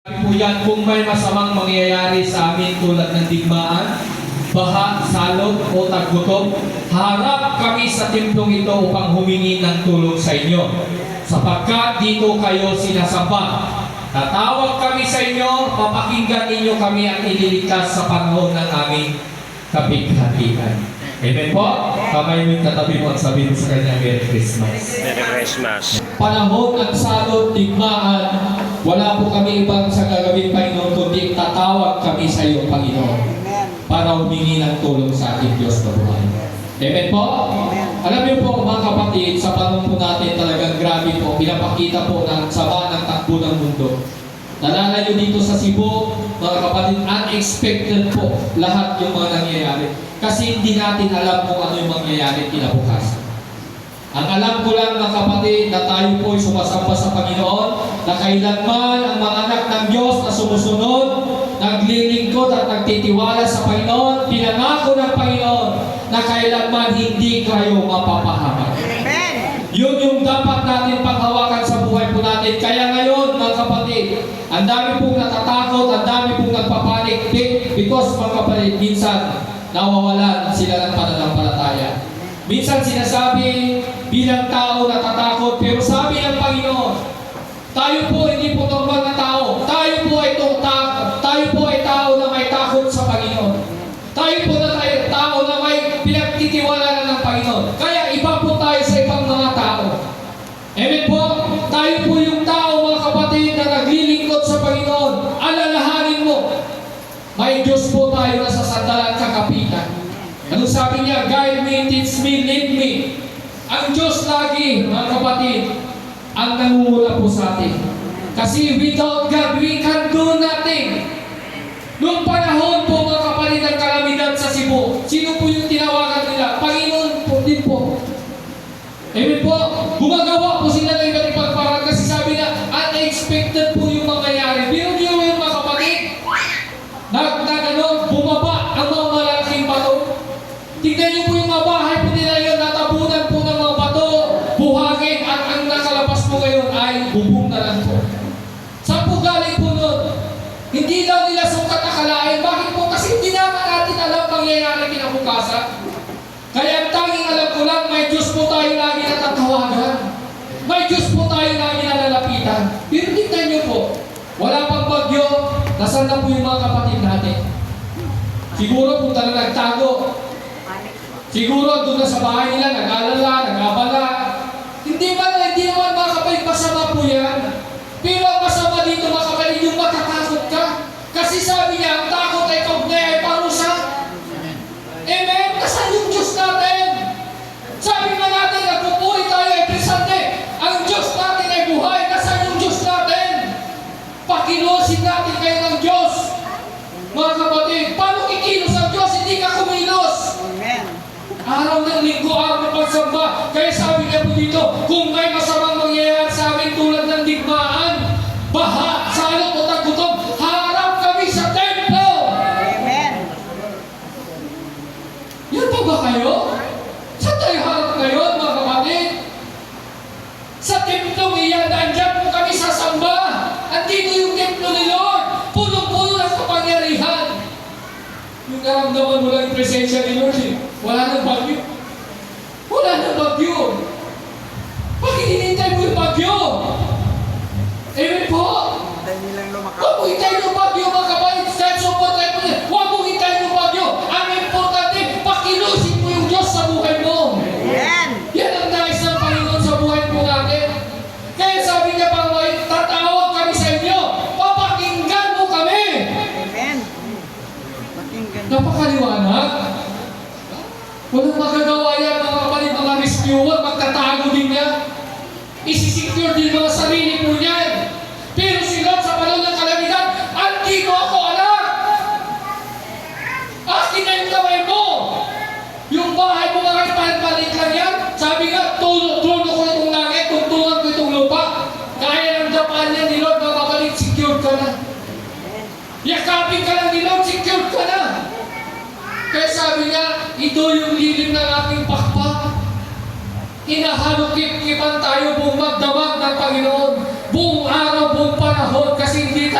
Po yan, kung may masamang mangyayari sa amin tulad ng digmaan, baha, salot o taggutom, harap kami sa templong ito upang humingi ng tulong sa inyo. Sapagkat dito kayo sinasamba. Tatawag kami sa inyo, papakinggan ninyo kami at ililigtas sa panahon ng aming kapighatian. Amen po? Kamay mo yung katabi mo at sabihin sa kanya, Merry Christmas. Merry Christmas. Panahon ng salot, digmaan, wala po kami ibang sa gagawin, Panginoon, kundi tatawag kami sa iyo, Panginoon, para humingi ng tulong sa ating Diyos na buhay. Amen po? Alam niyo po mga kapatid, sa panahon po natin talagang grabe po, pinapakita po ng sama ng takbo ng mundo. Nalalayo dito sa Cebu, mga kapatid, unexpected po lahat yung mga nangyayari. Kasi hindi natin alam kung ano yung mangyayari kinabukasan. Ang alam ko lang mga kapatid na tayo po ay sumasamba sa Panginoon, na kailanman ang mga anak ng Diyos na sumusunod, naglilingkod at nagtitiwala sa Panginoon, pinangako ng Panginoon na kailanman hindi kayo mapapahamak. Yun yung dapat natin panghawakan sa buhay po natin. Kaya ngayon mga kapatid, ang dami pong natatakot, ang dami pong nagpapanik because mga kapatid, minsan nawawalan sila ng pananampalataya. Minsan sinasabi bilang tao natatakot, pero sabi ng Panginoon, tayo po hindi po normal na tao. Tayo po ay tao na may takot sa Panginoon. Tayo po na tao na may pinagtitiwala ng Panginoon. Kaya iba po tayo sa ibang mga tao. Amen po? Tayo po yung tao mga kapatid na naglilingkod sa Panginoon. Alalahanin mo, may Diyos po tayo na sa sandalan kakapitan. Ano sabi niya? Guide me, teach me, lead me. Ang Diyos lagi, mga kapatid, ang nangunguna po sa atin. Kasi without God, we can do nothing. Noong panahon po, mga kapatid, ng kalamidad sa Cebu, sino po yung tinawagan nila? Panginoon po din po. Amen po? Gumagawa po sila ng iba't ibang paraan kasi sabi na, unexpected po yung mangyayari. Pero di yung mga kapatid, bumaba ang mga malaking bato. Tignan niyo po yung mga bahay po nila yun, natabunan po ng mga bato, buhangin, at ang nakalabas po ngayon ay bubong na lang po. Saan po galing po nun? Hindi daw nila sukat akalain. Bakit po? Kasi hindi naman natin alam mangyayari kinabukasan. Kaya ang tanging alam ko lang, may Diyos po tayo lagi natatawagan. May Diyos po tayo lagi nalalapitan. Pero tignan niyo po, wala pang bagyo, nasaan na po yung mga kapatid natin? Siguro punta na nagtago. Siguro doon na sa bahay nila, nag-alala, nag-abala. Hindi naman mga kapatid, masama po yan. Pero ang masama dito mga kapatid, yung matatakot ka. Kasi sabi niya, ang takot ay kaugnay ay parusa. Amen? Nasaan yung Diyos natin? Sabi nga natin, nagpupuri tayo every Sunday. Ang Diyos natin ay buhay. Nasaan yung Diyos natin? Pakilosin natin kayo ng Diyos. Mga kapatid, paano kikilos ang Diyos? Hindi ka kumilos. Araw ng linggo, araw ng pagsamba. Kaya sabi niya po dito, kung may masamang mangyayari sa amin tulad ng digmaan, baha, salot o taggutom, harap kami sa templo. Amen. Yan pa ba kayo? Saan tayo harap ngayon, mga kapatid? Sa templong iyan, andyan po kami sasamba. Andito yung templo ni Lord. Puno-puno ng kapangyarihan. Yung naramdaman mo lang yung presensya ni Lord, wala nang bagyo. Wala nang bagyo. Bakit hinintay mo yung bagyo? Amen po? Huwag mo hintayin yung bagyo, mga kapatid. Kahit support tayo po niya, huwag mo hintayin yung bagyo. Ang importante, pakilusin mo yung Diyos sa buhay mo. Yan ang nais ng Panginoon sa buhay po natin. Kaya sabi niya, Panginoon, tatawag kami sa inyo. Papakinggan mo kami. Napakaliwanag. Walang magagawa yan, mga kapatid, mga rescuer, magtatago din niya. Isisecure din mga sarili po niyan. Pero si Lord sa panahon ng kalamidad, andito ako, anak! Akin na yung kamay mo! Yung bahay mo mga palit lang yan. Sabi nga, trono ko itong langit, tungtungan ko itong lupa. Kaya ng Japan yan ni Lord, mga kapatid, secure ka na. Yakapin ka lang ni Lord, secure ka na. Kaya sabi niya, ito yung lilim ng aking pakpak. Hinahalukip-kipan tayo buong magdamag ng Panginoon. Buong araw, buong panahon, kasi hindi tayo